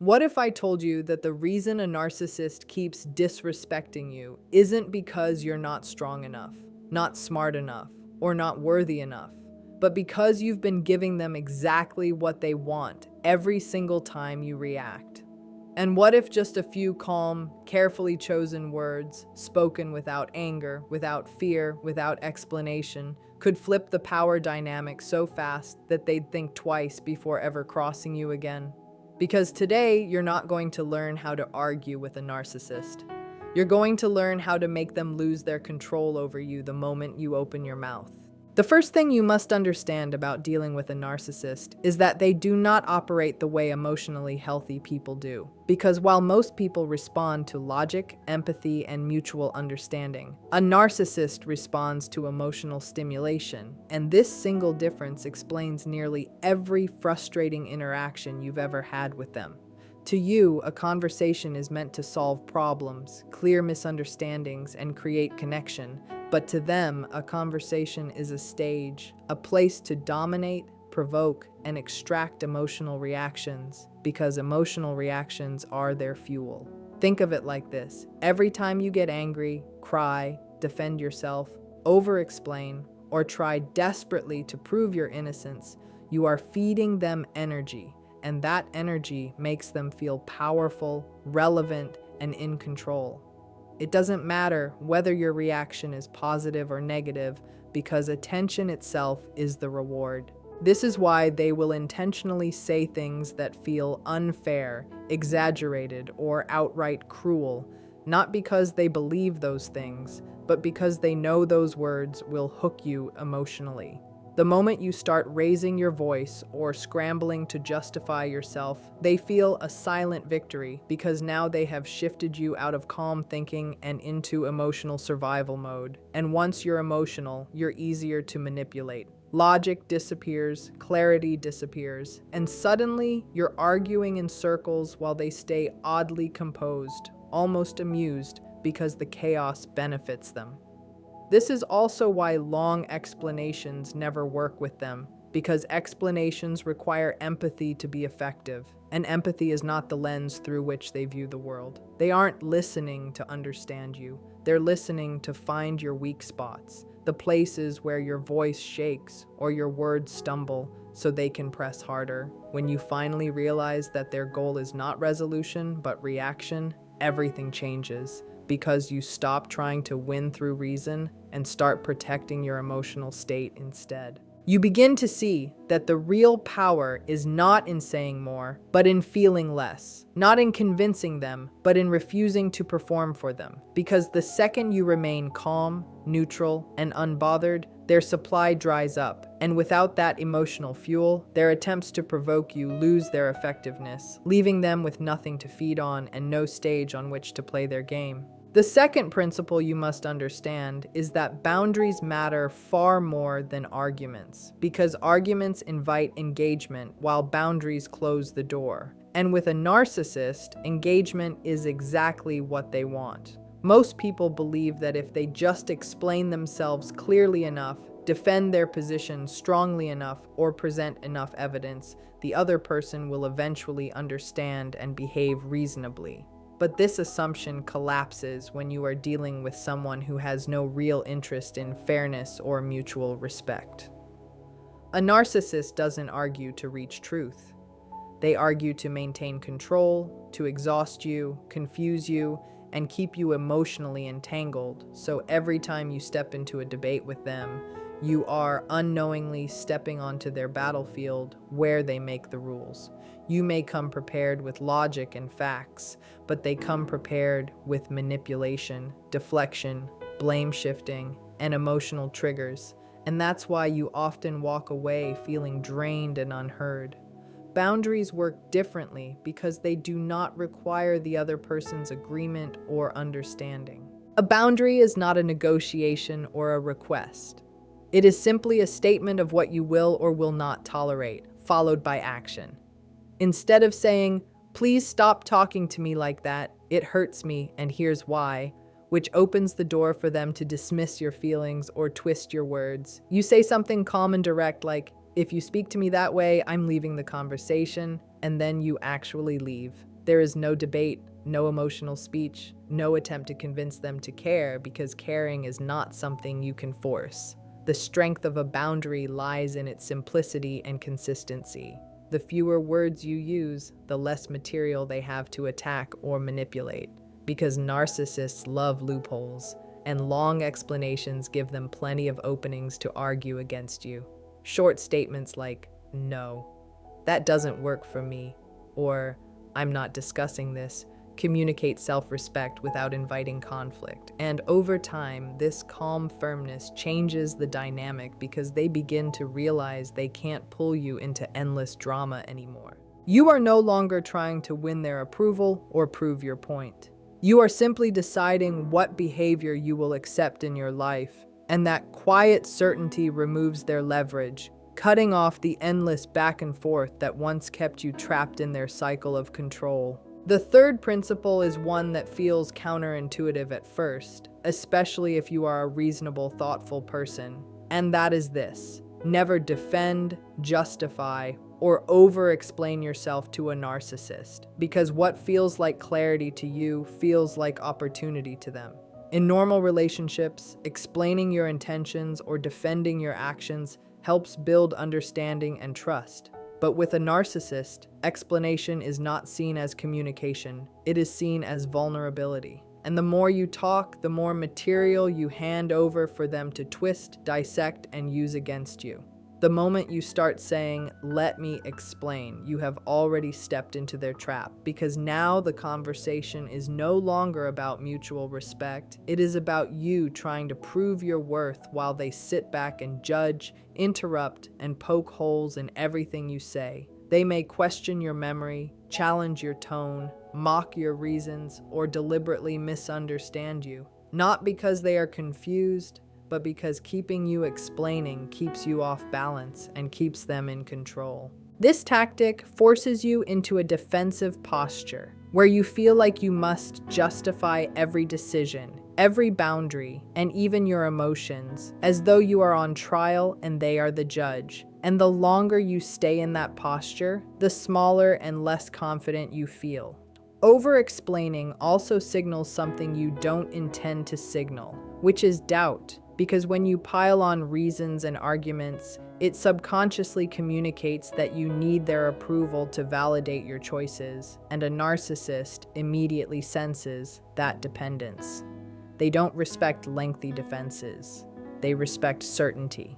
What if I told you that the reason a narcissist keeps disrespecting you isn't because you're not strong enough, not smart enough, or not worthy enough, but because you've been giving them exactly what they want every single time you react? And what if just a few calm, carefully chosen words, spoken without anger, without fear, without explanation, could flip the power dynamic so fast that they'd think twice before ever crossing you again? Because today, you're not going to learn how to argue with a narcissist. You're going to learn how to make them lose their control over you the moment you open your mouth. The first thing you must understand about dealing with a narcissist is that they do not operate the way emotionally healthy people do. Because while most people respond to logic, empathy, and mutual understanding, a narcissist responds to emotional stimulation, and this single difference explains nearly every frustrating interaction you've ever had with them. To you, a conversation is meant to solve problems, clear misunderstandings, and create connection. But to them, a conversation is a stage, a place to dominate, provoke, and extract emotional reactions, because emotional reactions are their fuel. Think of it like this. Every time you get angry, cry, defend yourself, over-explain, or try desperately to prove your innocence, you are feeding them energy, and that energy makes them feel powerful, relevant, and in control. It doesn't matter whether your reaction is positive or negative, because attention itself is the reward. This is why they will intentionally say things that feel unfair, exaggerated, or outright cruel, not because they believe those things, but because they know those words will hook you emotionally. The moment you start raising your voice or scrambling to justify yourself, they feel a silent victory because now they have shifted you out of calm thinking and into emotional survival mode. And once you're emotional, you're easier to manipulate. Logic disappears, clarity disappears, and suddenly you're arguing in circles while they stay oddly composed, almost amused, because the chaos benefits them. This is also why long explanations never work with them, because explanations require empathy to be effective, and empathy is not the lens through which they view the world. They aren't listening to understand you. They're listening to find your weak spots, the places where your voice shakes or your words stumble, so they can press harder. When you finally realize that their goal is not resolution, but reaction, everything changes. Because you stop trying to win through reason and start protecting your emotional state instead. You begin to see that the real power is not in saying more, but in feeling less. Not in convincing them, but in refusing to perform for them. Because the second you remain calm, neutral, and unbothered, their supply dries up. And without that emotional fuel, their attempts to provoke you lose their effectiveness, leaving them with nothing to feed on and no stage on which to play their game. The second principle you must understand is that boundaries matter far more than arguments, because arguments invite engagement while boundaries close the door. And with a narcissist, engagement is exactly what they want. Most people believe that if they just explain themselves clearly enough, defend their position strongly enough, or present enough evidence, the other person will eventually understand and behave reasonably. But this assumption collapses when you are dealing with someone who has no real interest in fairness or mutual respect. A narcissist doesn't argue to reach truth. They argue to maintain control, to exhaust you, confuse you, and keep you emotionally entangled, so every time you step into a debate with them, you are unknowingly stepping onto their battlefield where they make the rules. You may come prepared with logic and facts, but they come prepared with manipulation, deflection, blame shifting, and emotional triggers. And that's why you often walk away feeling drained and unheard. Boundaries work differently because they do not require the other person's agreement or understanding. A boundary is not a negotiation or a request. It is simply a statement of what you will or will not tolerate, followed by action. Instead of saying, "Please stop talking to me like that, it hurts me, and here's why," which opens the door for them to dismiss your feelings or twist your words, you say something calm and direct like, "If you speak to me that way, I'm leaving the conversation," and then you actually leave. There is no debate, no emotional speech, no attempt to convince them to care, because caring is not something you can force. The strength of a boundary lies in its simplicity and consistency. The fewer words you use, the less material they have to attack or manipulate, because narcissists love loopholes, and long explanations give them plenty of openings to argue against you. Short statements like, "No, that doesn't work for me," or "I'm not discussing this," communicate self-respect without inviting conflict. And over time, this calm firmness changes the dynamic, because they begin to realize they can't pull you into endless drama anymore. You are no longer trying to win their approval or prove your point. You are simply deciding what behavior you will accept in your life, and that quiet certainty removes their leverage, cutting off the endless back and forth that once kept you trapped in their cycle of control. The third principle is one that feels counterintuitive at first, especially if you are a reasonable, thoughtful person, and that is this: never defend, justify, or over-explain yourself to a narcissist, because what feels like clarity to you feels like opportunity to them. In normal relationships, explaining your intentions or defending your actions helps build understanding and trust. But with a narcissist, explanation is not seen as communication, it is seen as vulnerability. And the more you talk, the more material you hand over for them to twist, dissect, and use against you. The moment you start saying, "Let me explain," you have already stepped into their trap, because now the conversation is no longer about mutual respect. It is about you trying to prove your worth while they sit back and judge, interrupt, and poke holes in everything you say. They may question your memory, challenge your tone, mock your reasons, or deliberately misunderstand you. Not because they are confused, but because keeping you explaining keeps you off balance and keeps them in control. This tactic forces you into a defensive posture, where you feel like you must justify every decision, every boundary, and even your emotions, as though you are on trial and they are the judge. And the longer you stay in that posture, the smaller and less confident you feel. Over-explaining also signals something you don't intend to signal, which is doubt. Because when you pile on reasons and arguments, it subconsciously communicates that you need their approval to validate your choices, and a narcissist immediately senses that dependence. They don't respect lengthy defenses. They respect certainty.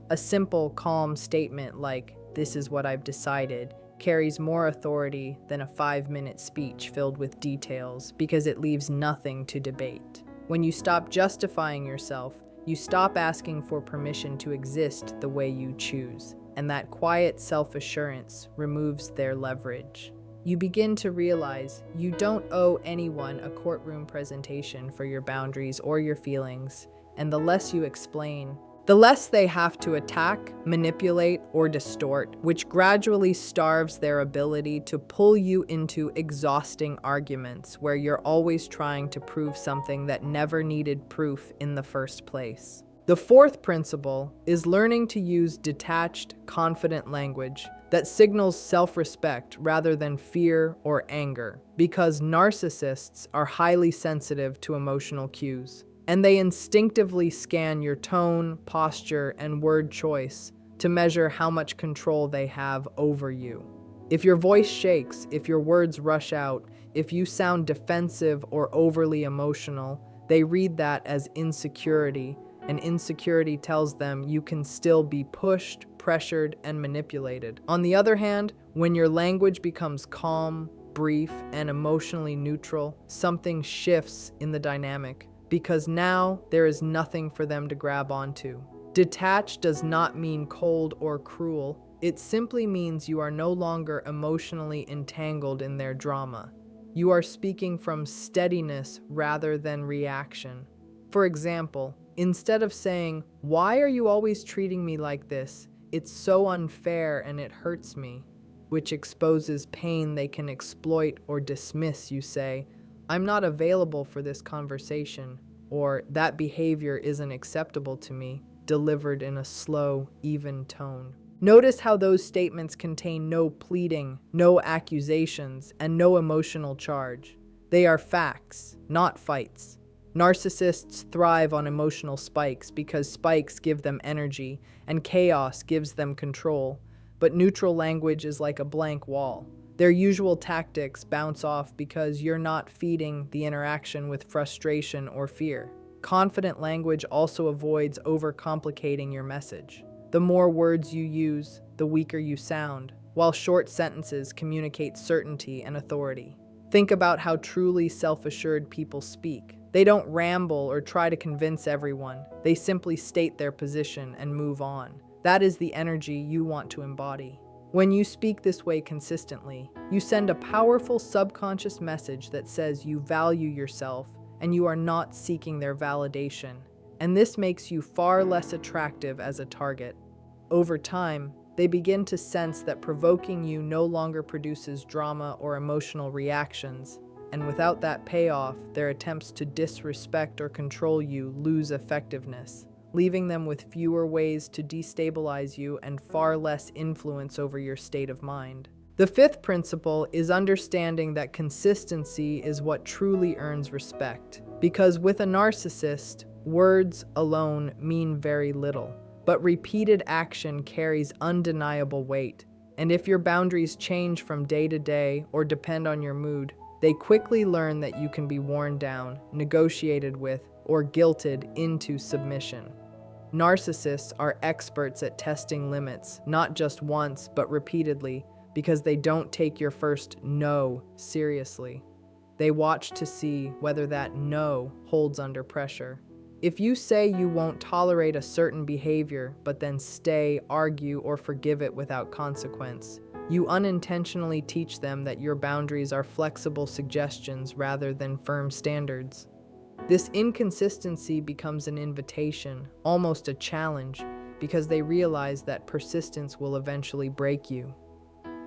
A simple, calm statement like, "This is what I've decided," carries more authority than a 5-minute speech filled with details, because it leaves nothing to debate. When you stop justifying yourself, you stop asking for permission to exist the way you choose, and that quiet self-assurance removes their leverage. You begin to realize you don't owe anyone a courtroom presentation for your boundaries or your feelings, and the less you explain, the less they have to attack, manipulate, or distort, which gradually starves their ability to pull you into exhausting arguments where you're always trying to prove something that never needed proof in the first place. The fourth principle is learning to use detached, confident language that signals self-respect rather than fear or anger, because narcissists are highly sensitive to emotional cues. And they instinctively scan your tone, posture, and word choice to measure how much control they have over you. If your voice shakes, if your words rush out, if you sound defensive or overly emotional, they read that as insecurity, and insecurity tells them you can still be pushed, pressured, and manipulated. On the other hand, when your language becomes calm, brief, and emotionally neutral, something shifts in the dynamic, because now there is nothing for them to grab onto. Detached does not mean cold or cruel. It simply means you are no longer emotionally entangled in their drama. You are speaking from steadiness rather than reaction. For example, instead of saying, "Why are you always treating me like this? It's so unfair and it hurts me," which exposes pain they can exploit or dismiss, you say, "I'm not available for this conversation," or "That behavior isn't acceptable to me," delivered in a slow, even tone. Notice how those statements contain no pleading, no accusations, and no emotional charge. They are facts, not fights. Narcissists thrive on emotional spikes because spikes give them energy and chaos gives them control. But neutral language is like a blank wall. Their usual tactics bounce off because you're not feeding the interaction with frustration or fear. Confident language also avoids overcomplicating your message. The more words you use, the weaker you sound, while short sentences communicate certainty and authority. Think about how truly self-assured people speak. They don't ramble or try to convince everyone. They simply state their position and move on. That is the energy you want to embody. When you speak this way consistently, you send a powerful subconscious message that says you value yourself and you are not seeking their validation. And this makes you far less attractive as a target. Over time, they begin to sense that provoking you no longer produces drama or emotional reactions, and without that payoff, their attempts to disrespect or control you lose effectiveness, leaving them with fewer ways to destabilize you and far less influence over your state of mind. The fifth principle is understanding that consistency is what truly earns respect, because with a narcissist, words alone mean very little. But repeated action carries undeniable weight, and if your boundaries change from day to day or depend on your mood, they quickly learn that you can be worn down, negotiated with, or guilted into submission. Narcissists are experts at testing limits, not just once, but repeatedly, because they don't take your first no seriously. They watch to see whether that no holds under pressure. If you say you won't tolerate a certain behavior, but then stay, argue, or forgive it without consequence, you unintentionally teach them that your boundaries are flexible suggestions rather than firm standards. This inconsistency becomes an invitation, almost a challenge, because they realize that persistence will eventually break you.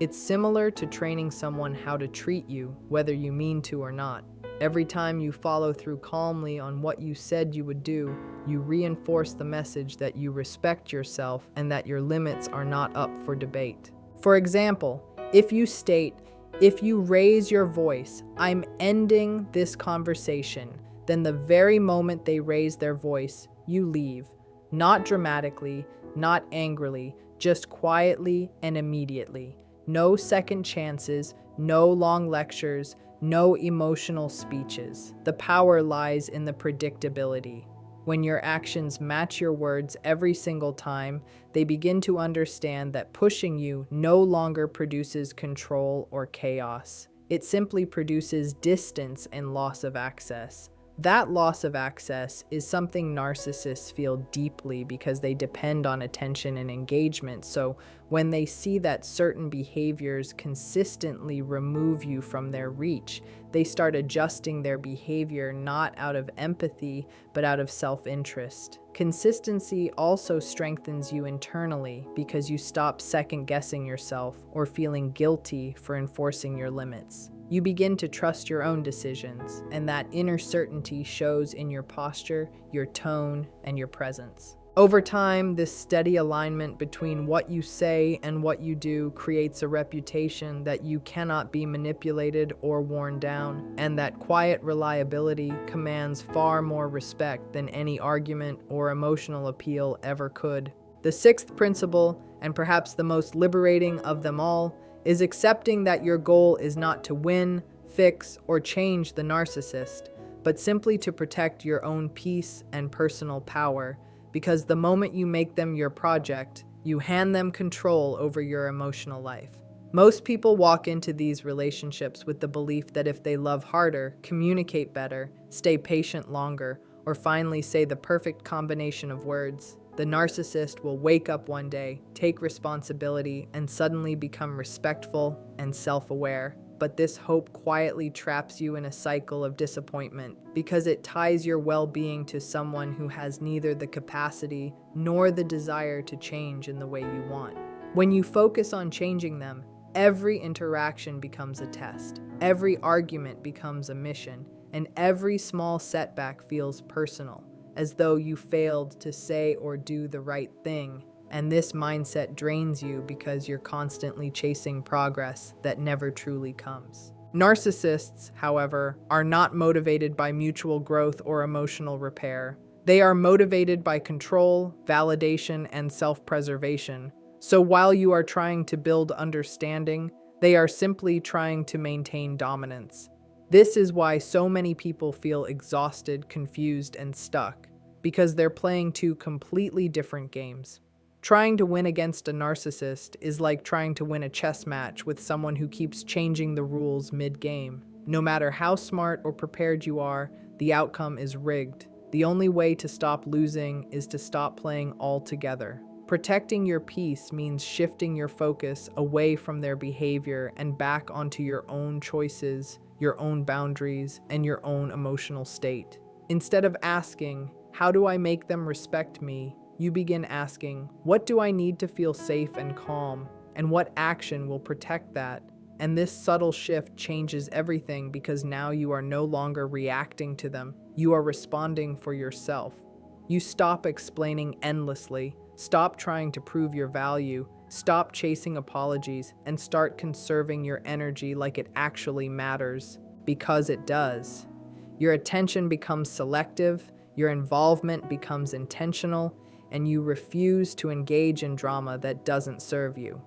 It's similar to training someone how to treat you, whether you mean to or not. Every time you follow through calmly on what you said you would do, you reinforce the message that you respect yourself and that your limits are not up for debate. For example, if you state, "If you raise your voice, I'm ending this conversation," then the very moment they raise their voice, you leave. Not dramatically, not angrily, just quietly and immediately. No second chances, no long lectures, no emotional speeches. The power lies in the predictability. When your actions match your words every single time, they begin to understand that pushing you no longer produces control or chaos. It simply produces distance and loss of access. That loss of access is something narcissists feel deeply because they depend on attention and engagement. So when they see that certain behaviors consistently remove you from their reach, they start adjusting their behavior not out of empathy, but out of self-interest. Consistency also strengthens you internally because you stop second-guessing yourself or feeling guilty for enforcing your limits. You begin to trust your own decisions, and that inner certainty shows in your posture, your tone, and your presence. Over time, this steady alignment between what you say and what you do creates a reputation that you cannot be manipulated or worn down, and that quiet reliability commands far more respect than any argument or emotional appeal ever could. The sixth principle, and perhaps the most liberating of them all, is accepting that your goal is not to win, fix, or change the narcissist, but simply to protect your own peace and personal power, because the moment you make them your project, you hand them control over your emotional life. Most people walk into these relationships with the belief that if they love harder, communicate better, stay patient longer, or finally say the perfect combination of words, the narcissist will wake up one day, take responsibility, and suddenly become respectful and self-aware. But this hope quietly traps you in a cycle of disappointment because it ties your well-being to someone who has neither the capacity nor the desire to change in the way you want. When you focus on changing them, every interaction becomes a test, every argument becomes a mission, and every small setback feels personal, as though you failed to say or do the right thing. And this mindset drains you because you're constantly chasing progress that never truly comes. Narcissists, however, are not motivated by mutual growth or emotional repair. They are motivated by control, validation, and self-preservation. So while you are trying to build understanding, they are simply trying to maintain dominance. This is why so many people feel exhausted, confused, and stuck, because they're playing two completely different games. Trying to win against a narcissist is like trying to win a chess match with someone who keeps changing the rules mid-game. No matter how smart or prepared you are, the outcome is rigged. The only way to stop losing is to stop playing altogether. Protecting your peace means shifting your focus away from their behavior and back onto your own choices, your own boundaries, and your own emotional state. Instead of asking, "How do I make them respect me?" you begin asking, "What do I need to feel safe and calm? And what action will protect that?" And this subtle shift changes everything because now you are no longer reacting to them. You are responding for yourself. You stop explaining endlessly, stop trying to prove your value, stop chasing apologies, and start conserving your energy like it actually matters, because it does. Your attention becomes selective, your involvement becomes intentional, and you refuse to engage in drama that doesn't serve you.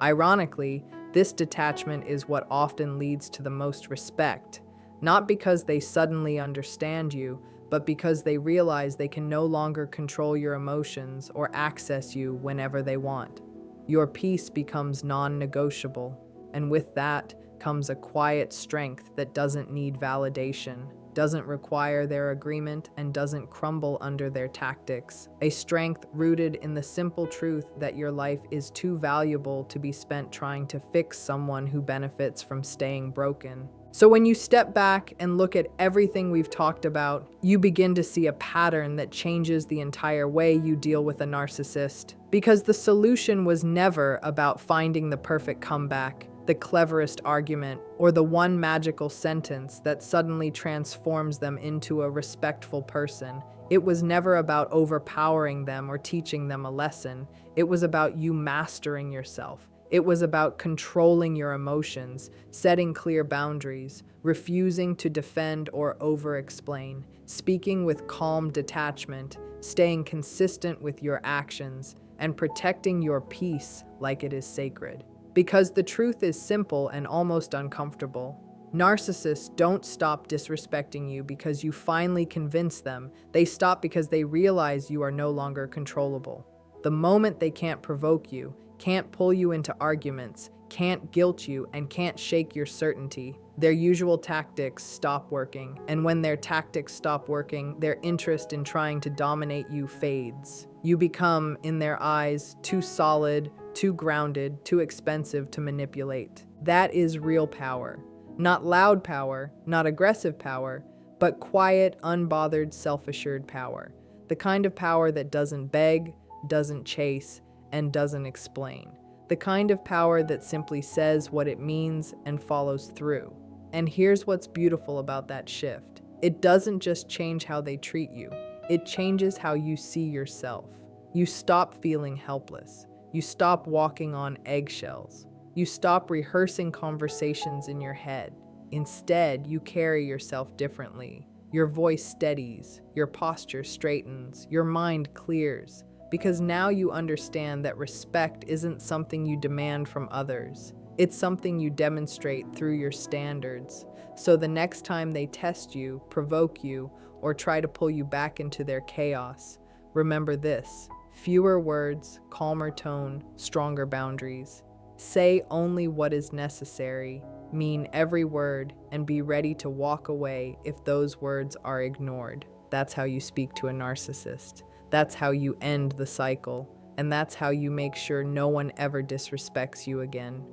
Ironically, this detachment is what often leads to the most respect, not because they suddenly understand you, but because they realize they can no longer control your emotions or access you whenever they want. Your peace becomes non-negotiable, and with that comes a quiet strength that doesn't need validation, doesn't require their agreement, and doesn't crumble under their tactics. A strength rooted in the simple truth that your life is too valuable to be spent trying to fix someone who benefits from staying broken. So when you step back and look at everything we've talked about, you begin to see a pattern that changes the entire way you deal with a narcissist. Because the solution was never about finding the perfect comeback, the cleverest argument, or the one magical sentence that suddenly transforms them into a respectful person. It was never about overpowering them or teaching them a lesson. It was about you mastering yourself. It was about controlling your emotions, setting clear boundaries, refusing to defend or over-explain, speaking with calm detachment, staying consistent with your actions, and protecting your peace like it is sacred. Because the truth is simple and almost uncomfortable. Narcissists don't stop disrespecting you because you finally convince them. They stop because they realize you are no longer controllable. The moment they can't provoke you, can't pull you into arguments, can't guilt you, and can't shake your certainty, their usual tactics stop working. And when their tactics stop working, their interest in trying to dominate you fades. You become, in their eyes, too solid, too grounded, too expensive to manipulate. That is real power. Not loud power, not aggressive power, but quiet, unbothered, self-assured power. The kind of power that doesn't beg, doesn't chase, and doesn't explain. The kind of power that simply says what it means and follows through. And here's what's beautiful about that shift. It doesn't just change how they treat you. It changes how you see yourself. You stop feeling helpless. You stop walking on eggshells. You stop rehearsing conversations in your head. Instead, you carry yourself differently. Your voice steadies, your posture straightens, your mind clears. Because now you understand that respect isn't something you demand from others. It's something you demonstrate through your standards. So the next time they test you, provoke you, or try to pull you back into their chaos, remember this: fewer words, calmer tone, stronger boundaries. Say only what is necessary, mean every word, and be ready to walk away if those words are ignored. That's how you speak to a narcissist. That's how you end the cycle. And that's how you make sure no one ever disrespects you again.